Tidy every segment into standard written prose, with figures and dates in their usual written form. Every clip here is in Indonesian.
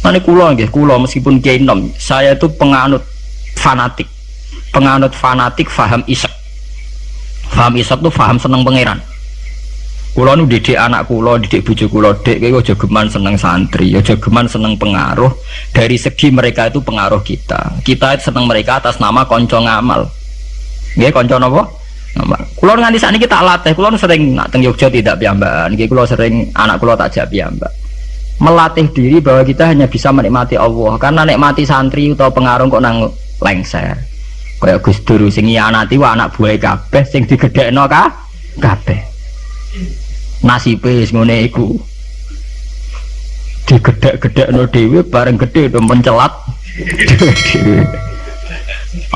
Nanti kulo meskipun kiai nom, saya itu penganut fanatik, faham isek tuh faham seneng pangeran. Kulo nu didik anak kulo, didik bojo kulo, dek kowe aja geman seneng santri, aja geman seneng pengaruh. Dari segi mereka itu pengaruh kita. Kita seneng mereka atas nama konco ngamal. Nggih, konco napa? Ngamal. Kulo nganti sakniki tak latih, kulo sering nak teng Yogya tidak piyambakan. Nggih kulo sering anak kulo tak jak piyambak. Melatih diri bahwa kita hanya bisa menikmati Allah. Karena nikmati santri atau pengaruh kok nang lengser. Kayak Gus Dur sing nyianati wa anak buah kabeh sing digedhekno kabeh. Nasibe wis ngene iku. Digedhek-gedhekno dhewe bareng gedhe do mencelat.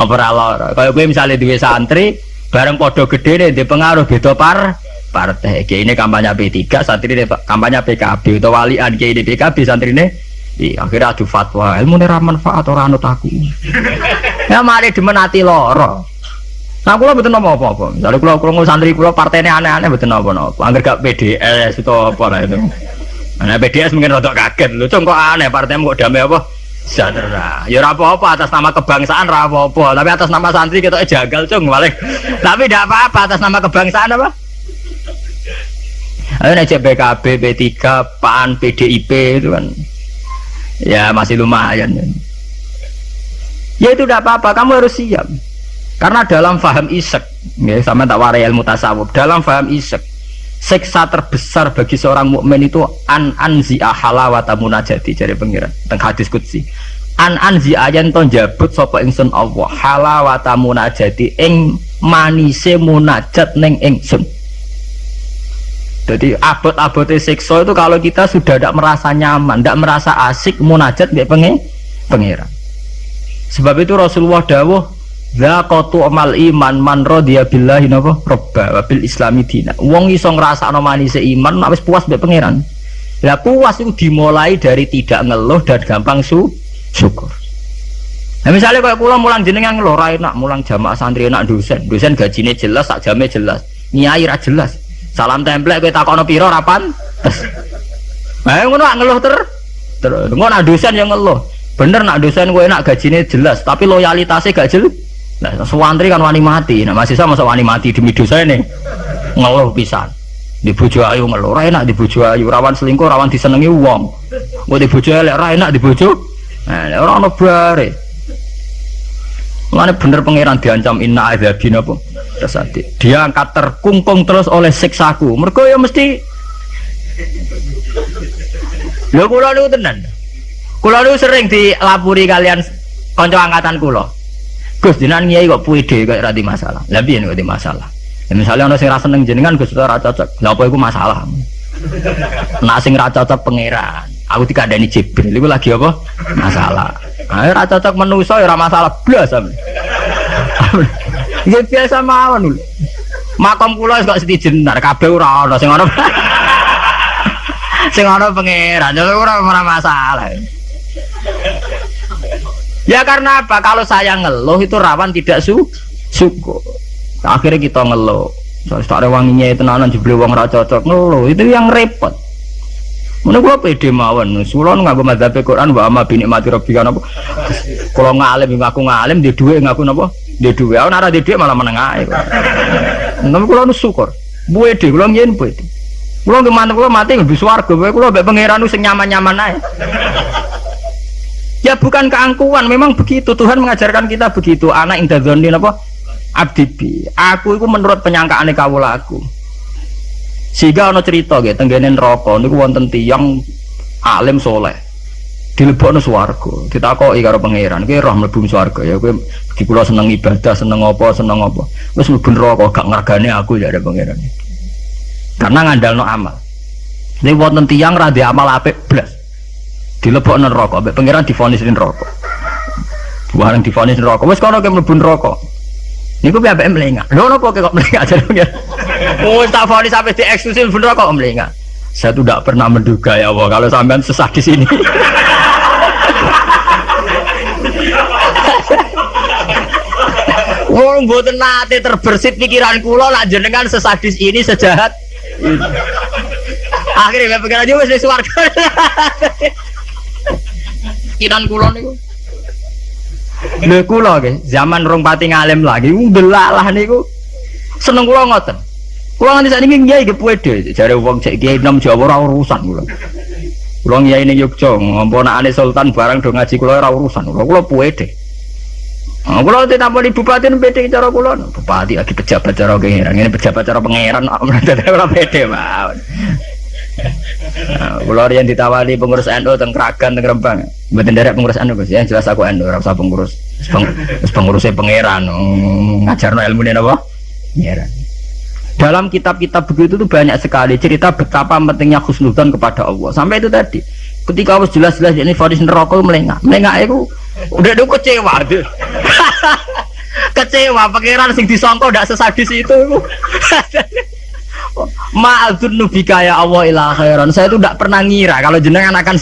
Apa ora lara. Kaya kowe misale duwe santri bareng padha gedhene ndek pengaruh beda partai. Kiai ini kampanye P3, santri ini kampanye PKB atau walian kiai ini PKB, santri ini akhirnya adu fatwa ilmu ini manfaat orang anut aku. Ya mari dimenati loro. Nah kulo betul apa-apa. Misalnya kulo santri kulo partainya aneh-aneh betul apa-apa. Angger gak PDS atau apa lah itu. Nah PDS mungkin rada kaget lho, kok aneh partaimu kok damai apa? Sejahtera. Ya ora apa-apa atas nama kebangsaan ora apa-apa, tapi atas nama santri kita jagal cung paling. Tapi tidak apa-apa atas nama kebangsaan apa? Ayo ngajak PKB, P3, PAN, PDIP itu kan. Ya masih lumayan. Ya itu tidak apa-apa, kamu harus siap. Karena dalam faham isek, ya, sama tak warai ilmu tasawuf. Dalam faham isek, siksa terbesar bagi seorang mukmin itu anzi'a halawata munajati dari pengiran. Teng hadis qudsi. Anzi'a yen to njabut sapa ingsun Allah halawata munajati ing manise munajat ning ingsun. Jadi abot-abote siksa itu kalau kita sudah tidak merasa nyaman, tidak merasa asik munajat mbek pengiran. Sebab itu Rasulullah dawuh zaqatu amal iman man radiya billahi napa robba wa bil islami dina. Wong iso ngrasakno manise iman nek wis puas mbek pangeran. Lah puas itu dimulai dari tidak ngeluh dan gampang syukur. Nah misalnya kayak kula mulang jenengan ngeluh ra enak, mulang jamaah santri enak dosen gajine jelas, sak jame jelas. Nyai ra jelas. Salam templek kowe takono pira ra pantes. Nah ngono ngeluh terus ngono dosen yang ngeluh. Bener nak dosen kowe enak gajine jelas, tapi loyalitasnya gak jelas. Nah, santri kan wani mati. Nah, mahasiswa masa wani mati demi dosa ini ngeluh pisan. Di bojo ayu ngeluh, ra enak di bojo ayu, rawan selingkuh, rawan disenengi wong. Kok di bojo elek ra enak di bojo. Nah, ora ono bare. Mulane bener pangeran diancam inna adzabin apa? Tersati. Dia angkat terkungkung terus oleh siksaku. Mergo ya mesti lho kula niku tenan. Kula niku sering dilapuri kalian kanca angkatan kula. Gus jenengan nyai kok puide kok ora di masalah. Lah piye kok di masalah? Ya misalnya ana sing ra seneng jenengan Gus ora cocok. Lah apa iku masalah? Nek sing ra cocok pangeran, aku dikandani Jibril iku lagi apa? Masalah. Ayo ra cocok manusa ya ora masalah blas sampe. Ya biasa mawon lho. Makom kula wis kok setijenar kabeh ora ana sing ana. Sing ana pangeran ora masalah. Ya karena apa? Kalau saya ngeluh itu rawan tidak syukur. Akhirnya kita ngeluh. Soalnya tak rewanginya itu tenanan jebule wong ra cocok ngeluh. Itu yang repot. Mana gua pede mawon. Sulon ngaku madzhab Quran wa amma bi nikmati rabbika napa. Kalau ngalim ngaku ngalim di dhuwit ngaku napa? Di dhuwit. Aku ora di dhuwit malah meneng ae. Tapi kula nu syukur. Pede kula yen pede. Kula ngemanten kula mati ngebu swarga. Kula mbek pangeran sing nyaman-nyaman ae. Ya bukan keangkuhan, memang begitu Tuhan mengajarkan kita begitu. Anak indadzoni apa? Abdibi. Aku itu menurut penyangkaane kawula aku. Sehingga ana cerita nggih tenggene neraka niku wonten tiyang alim saleh. Dilebokno swarga. Ditakoki karo pangeran, "Kowe roh mlebu swarga ya kowe iki kula seneng ibadah, seneng apa? Wis mlebu neraka gak ngergane aku ya ada pangeran." Karena ngandalno amal. Nek wonten tiyang ra ndek amal apik blas. Dilebokno neraka, mbek pangeran divonis neraka. Bareng divonis neraka, wis kono ke mlebu neraka. Niku piye ambek mlengak. Lho napa kok mlengak jare pangeran. Oh, tak vonis sampai dieksklusif bener kok mlengak. Saya tuh tidak pernah menduga ya Allah kalau sampean sesat di sini. Wong mboten nate terbersit pikiran kula lak jenengan sesadis ini sejahat ini. Akhirnya pengen aja wis swarga. keyakinan kula niku. Lho kula nggih, zaman rong pati ngalim lagi ndelalah niku. Seneng kula ngoten. Kula nganti sakniki nggih nggih pede, jare wong cek kiai nom Jawa ora urusan kula. Kula ngiyai ning Yogya, ngomponakane sultan barang do ngaji kula ora urusan. Kula pede. Kula ditampani bupati pede cara kula. Bupati lagi pejabat cara pangeran, ngene pejabat cara pangeran ora pede mawon. Kula riyen ditawani pengurus NU teng Kragan teng Rembang. Mboten derek pengurus NU Gus, ya jelas aku NU ora usah pengurus. Wis pengurusé pangeran ngajarno ilmune napa? Pangeran. Dalam kitab-kitab begitu tuh banyak sekali cerita betapa pentingnya husnudzon kepada Allah. Sampai itu tadi. Ketika harus jelas-jelas ini vonis neraka melengak. Melengak itu udah kecewa tuh. Kecewa pangeran sing disangka ndak sesadis itu. Ma'adzun nubika ya Allah ila khairan. Saya itu tidak pernah ngira kalau jenengan akan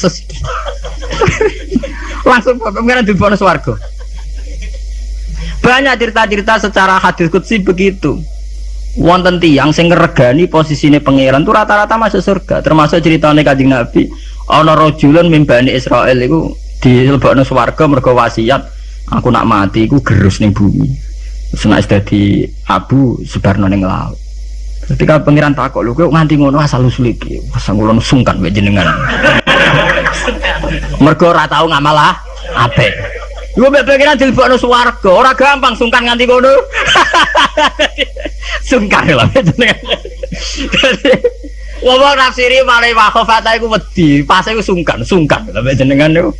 langsung pengiran di bonus warga. Banyak cerita-cerita secara hadis qudsi begitu. Wonten tiyang sing ngregani posisine pangeran itu rata-rata masuk surga. Termasuk ceritane Kanjeng Nabi, ana rajulun min Bani Israil iku dilebokno swarga mergo wasiat, aku nak mati iku gerus ning bumi. Terus nek dadi abu sebarno ning laut. Ketika pangeran takok lho kok nganti ngono asal usul iki. Wes kula sungkan wae jenengan. Mergo ora tau ngamal apik. Iku mek pangeran dilebokno swarga, ora gampang sungkan nganti ngono. Sungkan lho jenengan. Wong nafsiri malih wakhofata iku wedi, pas iku sungkan lho mek jenengan niku.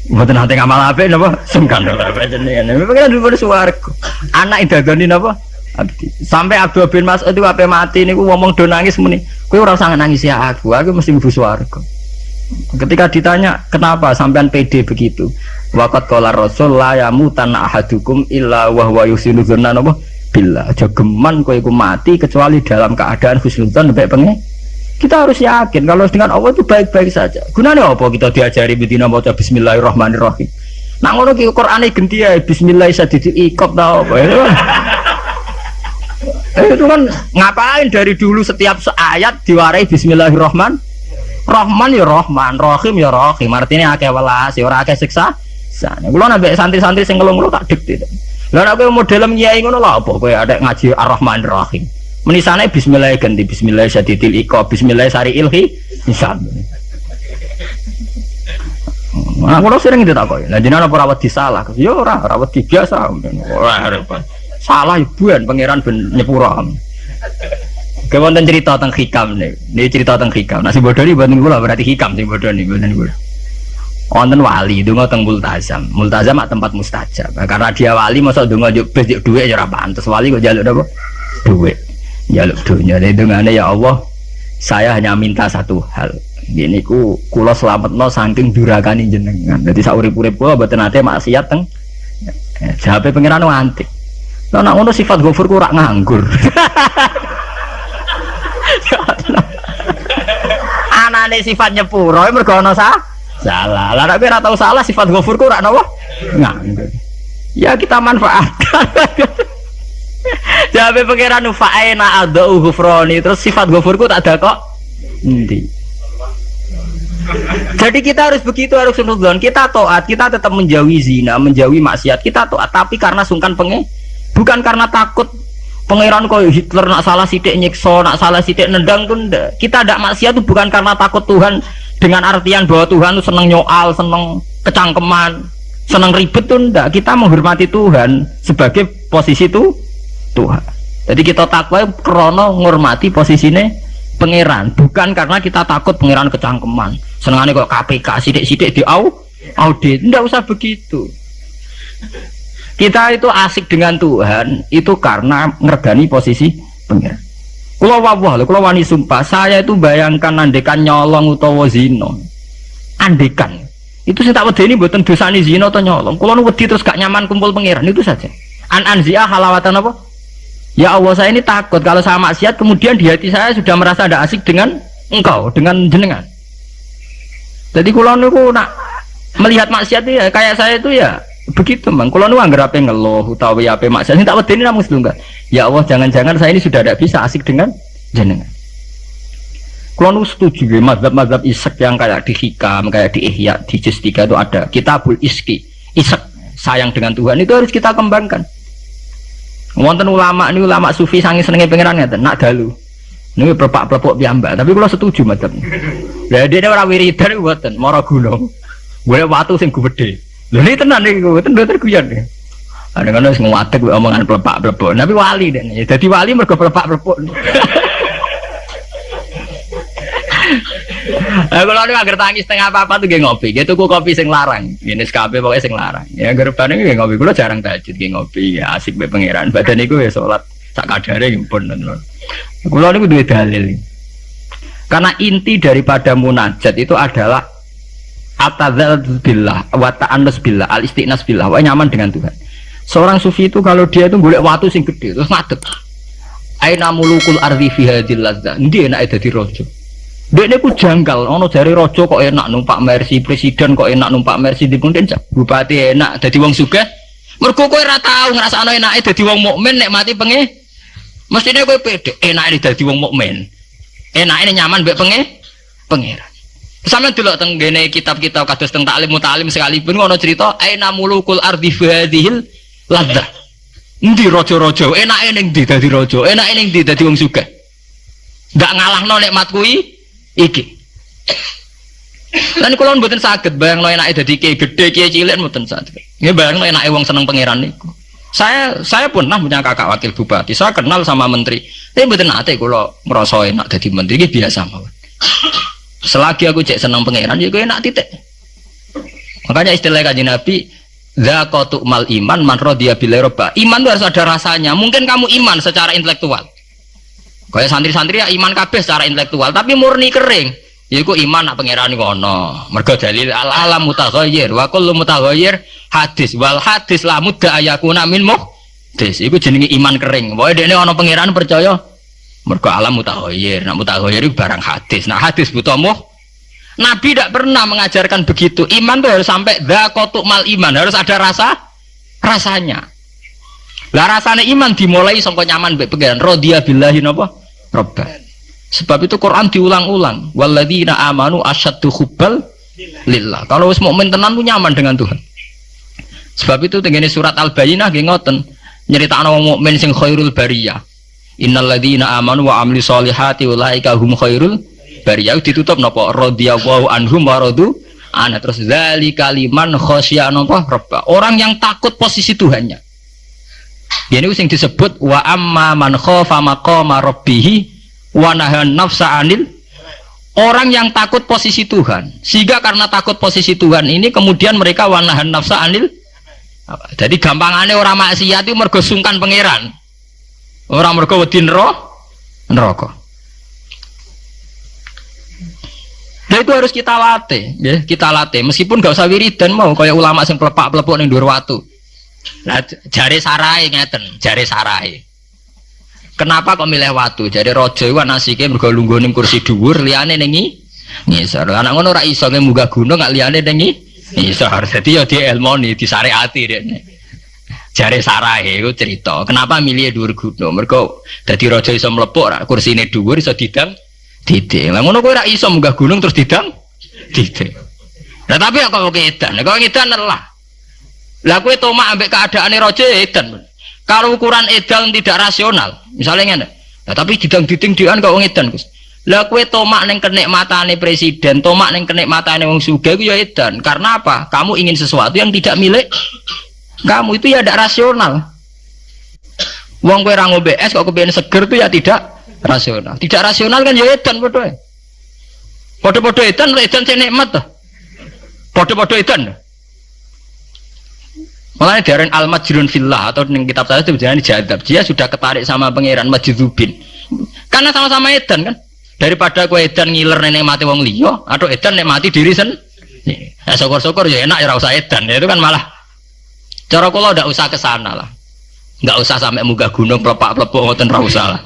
Mboten nate ngamal apik napa sungkan lho mek jenengan. Pangeran dilebokno swarga. Anak idagoni napa? Abdi. Sampai Abdul bin Mas'ud itu ape mati niku ngomong do nangis muni. Kowe ora usah nangis ya aku mesti mlebu swarga. Ketika ditanya, "Kenapa sampean pede begitu?" Waqat qala Rasul la yamutan ahadukum illa wa huwa yusinu dzanna billah. Aja geman kowe iku mati kecuali dalam keadaan husnudzon mbek pengen. Kita harus yakin kalau dengan Allah itu baik-baik saja. Gunane apa kita diajari bedina maca bismillahirrahmanirrahim. Nak ngono ki Qur'ane genti ya bismillah sadidil iqab ta apa ya. Itu kan ngapain dari dulu setiap ayat diwarai bismillahirrahmanirrahim. Rahman ya Rahman, Rahim ya Rahim. Artinya akeh welas, ya ora akeh siksa. Kula nambah santri-santri sing ngelung-ngelung tak dikte. Lah nek kowe model nyai ngono lho apa kowe adek ngaji Ar-Rahmanir-Rahim. Menisane bismillah ganti bismillah syadidil iqab, bismillah sariil hisab. Nah, kula sering ditakoki. Lah jenengan apa ora wedi salah? Ya ora wedi biasa. Ora repot. Salah ibuan pangeran ben nyepura. Kewonten cerita tentang hikam nih. Ini cerita tentang hikam. Nah si bodoh ini buatan kula berarti hikam si bodoh ini buatan kula. Wonten wali donga teng multazam. Multazam mak tempat mustajab. Karena dia wali masa donga njuk duit ya ora pantes. Wali kok njaluk napa? Duit. Njaluk dunya. Dongane ya Allah, saya hanya minta satu hal. Gini ku kula slametno saking durakane jenengan. Dadi sak urip-urip kula mboten ate maksiat teng. Jawabe pangeran antik. Lah nek ngono sifat ghafur ku ora nganggur. Anane sifat nyepuro mergo ana salah. Lah nek ora tau salah sifat ghafur ku ora napa? Nganggur. Ya kita manfaatkan. Jawabe pangeran fa'ina adau ghufrani terus sifat ghafur ku tak ada kok. Endi? Jadi kita harus begitu, harus husnudzon. Kita taat, kita tetap menjauhi zina, menjauhi maksiat. Kita taat tapi karena sungkan bukan karena takut pangeran koyo Hitler nak salah sithik nyiksa, nak salah sithik nendang tuh ndak. Kita ndak maksiat itu bukan karena takut Tuhan dengan artian bahwa Tuhan itu seneng nyoal, seneng kecangkeman, seneng ribet tuh ndak. Kita menghormati Tuhan sebagai posisi itu Tuhan. Jadi kita takwa krana ngormati posisine pangeran, bukan karena kita takut pangeran kecangkeman. Senengane kok KPK sithik-sithik audit, ndak usah begitu. Kita itu asik dengan Tuhan itu karena ngergani posisi pangeran. Kula wawah lho, kula wani sumpah, saya itu bayangkan andekan nyolong utawa zina. Andekan. Itu sing tak wedeni mboten dosane zina atau nyolong. Kula nu wedi terus gak nyaman kumpul pangeran itu saja. Anzia halawatan apa? Ya Allah, saya ini takut kalau saya maksiat kemudian di hati saya sudah merasa tidak asik dengan engkau, dengan jenengan. Jadi kula niku nak melihat maksiat ya kayak saya itu ya begitu Bang. Kula nu anggere ape ngeluh utawi ape maksiat tak wedeni namung 7. Ya Allah, jangan-jangan saya ini sudah tidak bisa asik dengan jenengan. Kalau nu setuju ya, mazhab isek yang kayak di Hikam, kayak di Ihya, di Juz 3 itu ada Kitabul Iski, isek sayang dengan Tuhan itu harus kita kembangkan. Wonten ulama ini ulama sufi sangi senenge pengiran ngeten, nak dalu. Ini perpak-perpok piyambak, tapi kalau setuju mazhab. Lah dene ora wiridan mboten, mara gunung. Golek watu sing gede. Lho ini tenan niku, tenan guyon. Ada kan wis nguwatek omongan plepak-plepok. Tapi wali dene. Dadi wali mergo plepak-plepok. Kalau ini agar tangis setengah apa tuh gak ngopi, gitu ku kopi sing larang, ini SKP pokoknya sing larang. Ya gerbang ini gak ngopi, kalau jarang tahajud gak ngopi, ya asik be pangeran. Badan itu ya sholat sak kadare pun. Kalau ini dua dalil. Karena inti daripada munajat itu adalah atadzal billah, wa ta'annus billah, al istiqnas billah, wa nyaman dengan Tuhan. Seorang sufi itu kalau dia itu golek watu sing gede terus ngadeg. Aina mulukul ardi fi hadhil ladzah. Ndi enak dadi raja. Dekne ku janggal, ono jare raja kok enak numpak Mercy, presiden kok enak numpak Mercy, dipundhen bupati enak dadi wong sugih. Mergo kowe ora tau ngrasakno enake dadi wong mukmin nek mati penge. Mestine kowe pede enake dadi wong mukmin. Enake nyaman mbek pangeran. Sampeyan delok teng ngene kitab-kitab kados teng taklim mutalim sekalipun ono cerita aina mulukul ardi hadhil ladzah. Endi raja-raja enake ning ndi dadi raja, enake ning ndi dadi wong sugih. Ndak ngalahno nikmat kuwi iki. Lan kula mboten saged bayangno enake dadi kiai gedhe kiai cilik mboten saged. Nggih bayangno enake wong seneng pangeran niku. Saya pernah punya kakak wakil bupati. Saya kenal sama menteri. Tapi mboten nate kula ngrasa enak dadi menteri iki biasa mawon. Selagi aku cek seneng pangeran ya enak titik. Makanya istilah Kanjeng Nabi zaqatu mal iman man radiya billahi robba. Iman itu harus ada rasanya. Mungkin kamu iman secara intelektual. Kayak santri-santri ya iman kabeh secara intelektual, tapi murni kering. Yaiku iman nak pangeran iku ana. Mergo dalil al-alam mutaghayyir wa kullu mutaghayyir hadis wal hadis la mudda ayakuna min muhdis. Iku jenenge iman kering. Pokoke dene ana pangeran percaya mergo alam mutaghayyir. Nak mutaghayyir iku barang hadis. Nah hadis butuh Nabi tidak pernah mengajarkan begitu. Iman itu harus sampai dzaqatu mal iman, harus ada rasanya. Lah rasane iman dimulai sangka nyaman mbek pangeran radhiya billahi napa robba. Sebab itu Quran diulang-ulang walladzina amanu asyaddu hubbal lillah. Kalau wis mukmin tenan ku nyaman dengan Tuhan. Sebab itu tengene surat Al-Bayyinah nggih ngoten nyeritakno wong mukmin sing khairul bariyah. Innalladzina amanu wa amilus solihati ulaika hum khairul bariyah. Ditutup napa radhiyallahu anhum wa radu ana terus zalika liman khasyya napa robba. Orang yang takut posisi Tuhannya. Ini yang disebut wa amma man khafa maqama rabbih wa nahan nafsa anil. Orang yang takut posisi Tuhan, sehingga karena takut posisi Tuhan ini kemudian mereka wa nahan nafsa anil. Jadi gampangane orang maksiat itu mergo sungkan pangeran. Orang mergo wedi neraka. Nah itu harus kita latih, ya, kita latih. Meskipun gak usah wiridan mau kayak ulama sing pelepak-pelepok ning dhuwur watu. Nah, jare sarai ngeten, jare sarai. Kenapa kok milih watu? Jare raja iku nasike mergo lungguh ning kursi dhuwur, liyane ning ngisor. Anak ngono ora iso munggah gunung gak liyane ning ngisor. Dadi ya dielmoni, disariati rene. Jare sarai iku cerita. Kenapa milih dhuwur gunung? Mergo dadi raja iso mlepuk ra kursine dhuwur iso didang titik. Lah ngono kowe ora iso munggah gunung terus didang titik. Lah tapi kok edan, kok edan lah. Lah kowe tomak ambek keadaane raja edan. Kalau ukuran edan tidak rasional, misalnya ngene. Lah tapi didang-diding dhewean kok wong edan, Gus. Lah kowe tomak ning kenikmatane presiden, tomak ning kenikmatane wong sugih ku ya edan. Karena apa? Kamu ingin sesuatu yang tidak milik kamu, itu ya tidak rasional. Wong kowe ra ngombe es kok kepengin seger itu ya tidak rasional. Tidak rasional kan ya edan padha. Padha-padha edan sing nikmat to. Padha-padha edan. Makanya dari al-majrun fillah atau ning kitab saya itu sebenarnya jadab. Dia sudah ketarik sama pangeran majdzubin. Karena sama-sama edan kan. Daripada kowe edan ngiler nenek mati wong liya atau edan nek mati diri sendiri. Syukur-syukur ya enak ya ora usah edan. Itu kan malah cara kula ndak usah ke sana lah. Ndak usah sampai munggah gunung pelepak-plepok ngoten ra usah lah.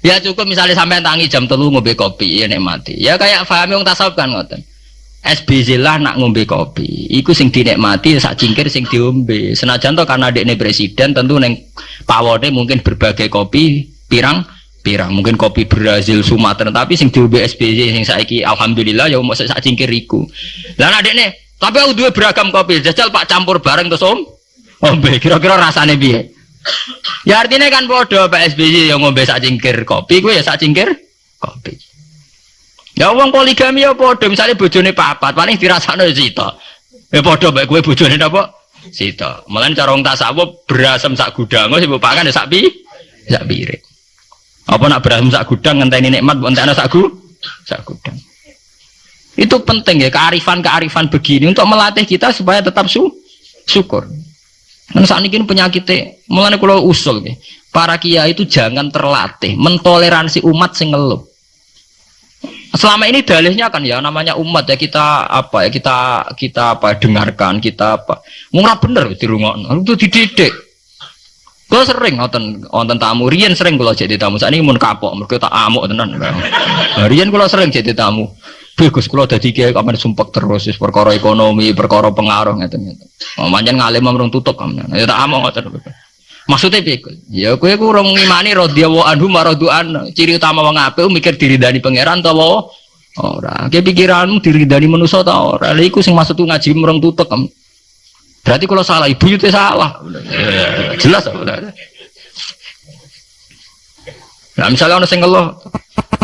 Ya cukup misalnya sampai tangi jam 3 ngombe kopi ya nek mati. Ya kayak pahami wong tasawuf kan ngoten. SBZ lah nak ngombe kopi. Iku sing dinikmati sak cingkir sing diombe. Senajan to karena dekne presiden tentu neng pawone mungkin berbagai kopi pirang pirang. Mungkin kopi Brazil, Sumatera, tapi sing diombe SBY sing saiki alhamdulillah ya mosok sak cingkir iku. Lah nek dekne, tapi aku duwe beragam kopi, jajal Pak campur bareng terus ombe. Kira-kira rasane piye? Ya artinya kan padha Pak SBY yang ngombe sak cingkir kopi, kuwi ya sak cingkir kopi. Ya wong poligami ya padha, misale bojone papat, paling dirasakno sita. Ya padha mbek kowe bojone napa? Sita. Mulane cara wong tasawuf berasem sak gudang, sing mbok pakan sak piring. Apa nak berasem sak gudang ngenteni nikmat mbok entekno sak gudang. Itu penting ya kearifan begini untuk melatih kita supaya tetap syukur. Dan saat ini penyakitnya, mulane kula usul nggih. Para kiai itu jangan terlatih mentoleransi umat sing ngeluh. Selama ini dalihnya kan ya namanya umat ya kita dengarkan kita apa murah bener dirungokno itu dididik. Kula sering wonten tamu riyen sering kula jadi tamu sakniki mun kapok mergo tak amuk tenan. Riyen kula sering jadi tamu. Bagus kula dadi kiai kok men sumpek terus wis perkara ekonomi, perkara pengaruh ngeten-ngeten. Pancen ngalim mrung tutup kan. Ya tak amuk ngoten. Maksudnya piye? Ya kowe ku urung ngimani radhiyallahu anhu maradu'an. Ciri utama wong apik mikir diridani pangeran ta wae. Ora, ke pikiranmu diridani manusa ta ora. Lha iku sing maksud ngaji mereng tutuk. Berarti kalau salah ibu itu salah. Jelas apa? Nah, misalnya ono sing ngeluh,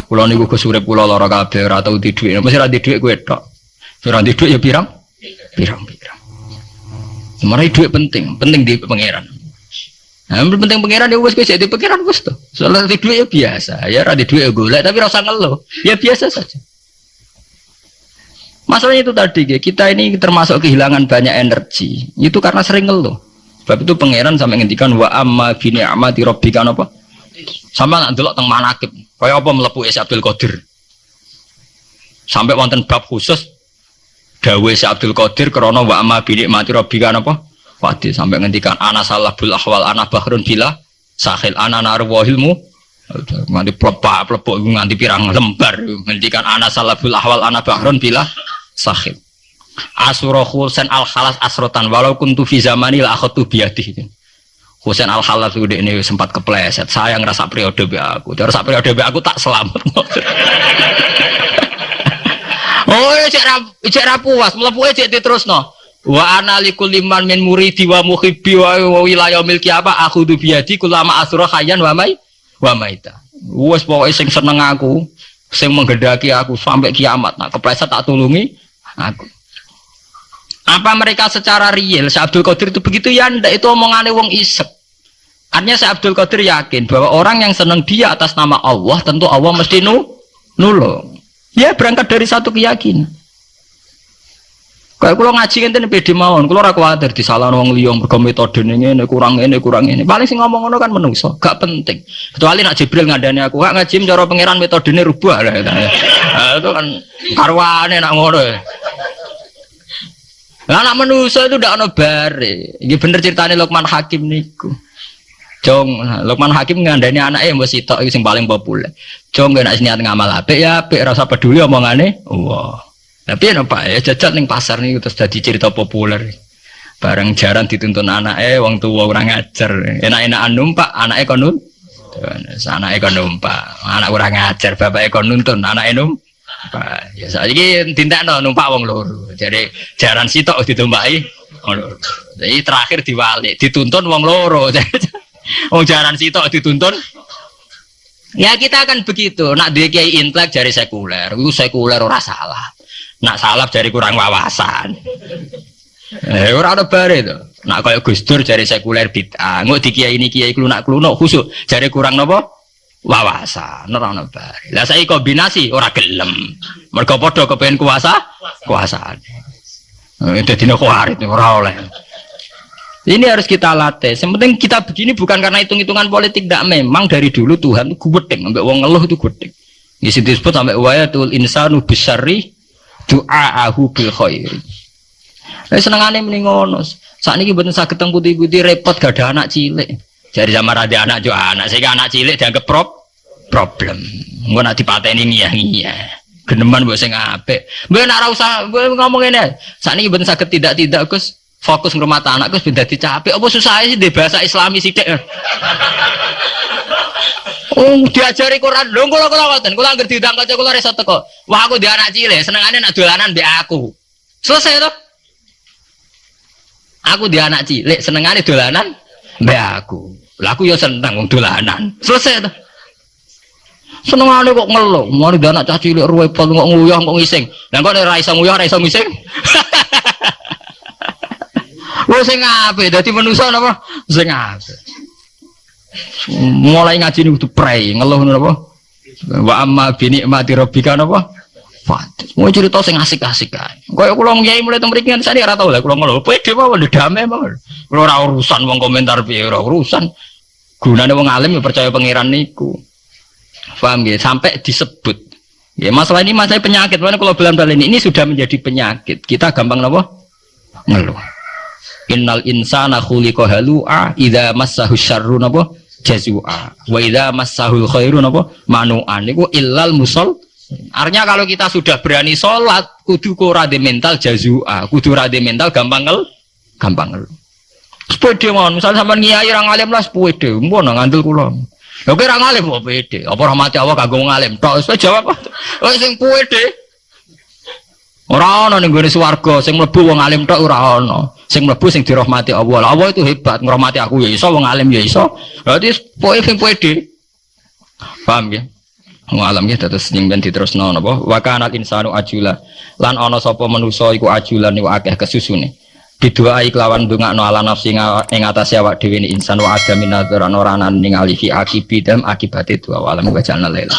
kula niku Gus urip kula lara kabeh ora tau di dhuwit. Mesti ra di dhuwit kowe tok. Ora di dhuwit ya pirang. Semarang dhuwit penting di pangeran. Nah, penting pangeran ya wis kowe jadi pangeran wis to. Soal di dhuwit ya biasa. Ya ra di dhuwit ya golek tapi ora usah ngeluh. Ya biasa saja. Masalahnya itu tadi, kita ini termasuk kehilangan banyak energi. Itu karena sering ngeluh. Sebab itu pangeran sampai ngendikan wa amma bi ni'mati rabbika apa? Sama nak delok teng manakib. Kaya apa mlebu Syekh Abdul Qadir. Sampai wonten bab khusus dawuh Syekh Abdul Qadir krana wa amma bi ni'mati rabbika apa? Wadi sampai ngendikan ana salahul ahwal ana bahrun bila sahil ana narwahilmu nganti plebak nganti pirang lembar ngendikan ana salahul ahwal ana bahrun bila sahil asura Husain al-Khalas asrotan walau kuntu fi zamani la akhadtu biyadihi. Husain al-Khalas udah ini sempat kepleset, saya ngerasa periode be aku tak selamat. Oh cek ra puas mlebu cek diterusno wa ana likulli man min muridi wa muhibbi wa wilayah milki apa aku tu biyadi kulama asra khayyan wa maita. Wes pokoke sing seneng aku sing menggedaki aku sampai kiamat nak kepleset tak tulungi aku. Apa mereka secara real Syekh Abdul Qadir itu begitu ya ndak, itu omongannya wong isep. Artinya Syekh Abdul Qadir yakin bahwa orang yang senang dia atas nama Allah tentu Allah mesti nulung. Ya berangkat dari satu keyakinan. Kayak kalau ngaji ngene pede mawon, kalau ora kuwatir disalahno wong liya mergo metode ngene kurang ngene. Paling sing ngomong ngono kan menungso, gak penting. Kecuali nak Jibril ngandani aku, gak ngaji cara pangeran metodene rubah lah. Itu kan karwane nak ngono. Lah anak manusia itu ndak ono bare. Iki bener ceritane Luqman Hakim niku. Jong, Luqman Hakim ngandani anake mbok sitok iki sing paling populer. Jong nek niat ngamal apik ya apik, ora usah peduli omongane. Wah. Tapi ya Pak ya jajal ning pasar niku terus dadi cerita populer. Bareng jaran dituntun anake wong tuwa ora ngajar. Enak-enakan numpak, anake kon nuntun. Anake kon numpak. Anak ora ngajar, bapake kon nuntun, anake numpak. Ya saiki dintekno numpak wong loro. Jadi jaran sitok ditumpaki wong loro. Jadi terakhir diwalik, dituntun wong loro. Wong jaran sitok dituntun. Ya kita akan begitu. Nak duwe kiai intelek jari sekuler, iku sekuler ora salah. Nak salah jari kurang wawasan. Ora ada bare to. Nak kaya Gus Dur jari sekuler bid'ah. Engko di kiai ini kiai klunak-klunuk khusuk jari kurang napa? Wawasan. Ora ana bare. Lah saiki kombinasi ora gelem. Mergo padha kepengin kuasaan. Dadine khawarit ora oleh. Ini harus kita latih. Yang penting kita begini bukan karena hitung-hitungan politik, tidak. Memang dari dulu Tuhan itu gudeg, sampai wong ngeluh itu gudeg. Di situ disebut sampai wayatul insanu bisyarri du'aahu bil khairi. Senengane mending ngono. Sakniki mboten saged teng putih-putih repot gak ada anak cilik. Jadi sama ada anak jo anak, sehingga anak cilik dianggap problem. Engko nek dipateni ngiyah-ngiyah. Geneman mbok sing apik. Mbok nek ora usah ngomong ngene. Sakniki mboten saged tidak Gus. Fokus ngurmat anak Gus ben dadi capek. Apa susah sih di bahasa Islami sithik. Diajari Quran. Lho kula ngoten, kula anggere diundang kanca kula iso teko. Wah aku di anak cilik, senengane nak dolanan mbek aku. Selesai toh? Aku di anak cilik, senengane dolanan mbek aku. Lah aku ya seneng wong dolanan. Selesai toh? Senengane kok ngeluh, mari di anak caci cilik ruwet kok nguyah kok ngising. Lah kok ora iso nguyah, ora iso ngising. Wong sing apik dadi manusa napa? Sing apik. Mulai ngaji niku kudu prei, ngeluh napa? Wa amma bi nikmati rabbika napa? Fat. Mau cerita sing asik-asik kae. Kaya kula ngyai mulai teng mriki kan saya ora tau lah kula ngeluh. Pede mawon damai mawon. Kula ora urusan wong komentar piye, ora urusan. Gunane wong alim ya percaya pangeran niku. Paham ya? Sampai disebut. Ya masalah ini masalah penyakit. Mana kalau bulan-bulan ini sudah menjadi penyakit. Kita gampang napa? Ngeluh. Innal insana khuliqa halu'a idza massahu syarru napa? Jazua. Wa idza massahul khairu napa? Manu'an. Niku illal musol. Artinya kalau kita sudah berani sholat, kudu rada mental jazua. Kudu rada mental gampang ngeluh. Sepede mawon. Misal sampean ngiyai ra ngalim lah sepede. Mbon ngandel kula. Lha kira ngalim kok pede. Apa rahmati Allah kanggo ngalim? Tok wis jawab. Wis sing pede. Ora ana ning gone swarga sing mlebu wong alim tok ora ana. Sing mlebu sing dirahmati Allah. Allah itu hebat, ngrahmati aku ya iso, wong alim ya iso. Berarti pokoke sing pede. Paham ya? Wong alim ya terus ning ben diterusno napa? Wa kana insanu ajula. Lan ana sapa manusa iku ajulan iku akeh kesusune. Bidua iklawan dongakno ala nafsi ing atase awak dhewe insan wa adamin nadzaran ora ana ningali fi akibidam akibate dua alam wa jalna laila.